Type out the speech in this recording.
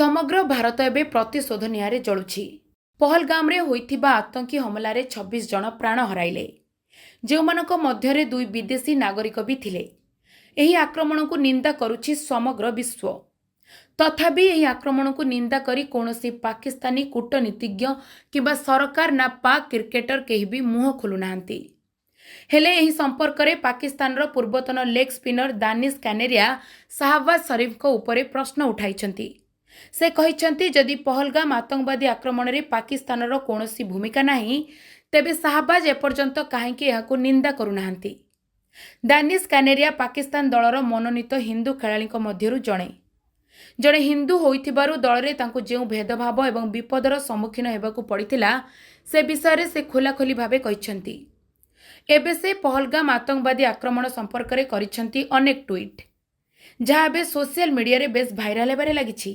समग्र भारत एवं प्रतिशोध निआरे जलुछि। पहलगामरे होइथिबा आतंकी हमलारे 26 जन प्राण हराइले, जेउमानक मध्यरे 2 विदेशी नागरिक भी थिले। एही आक्रमण को निंदा करुछि समग्र विश्व। तथापि एही आक्रमण को निंदा करी कोनोसी पाकिस्तानी कूटनीतिज्ञ किबा सरकार ना पाक क्रिकेटर केही भी मुह खोलु नाहंती। हेले एही संपर्क रे पाकिस्तान रो पूर्वतन लेग स्पिनर दानिश कानेरिया शाहबाज शरीफ को उपरे प्रश्न उठाइछंती। से कहिछंती जदि पहलगाम आतंकवादी आक्रमण रे पाकिस्तान रो कोनोसी भूमिका नाही, तेबे शाहबाज एपर्यंत काहेकि एहाको निंदा करू नाहंती। दानिश कानेरिया पाकिस्तान दलर मनोनीत हिंदू खेलाड़ी मध्यरु जड़े हिंदू होइथिबारु दलरे तांको जेउ भेदभाव एवं विपदर सम्मुखीन हेबाकु पड़िथिला से विषय से खोलाखोली भावे कहिछंती। एबे से पहलगाम आतंकवादी आक्रमण संपर्क रे करिछंती अनेक ट्वीट, जहाँ एबे सोशल मीडिया रे बेस भाइराल हेबारे लागिछि।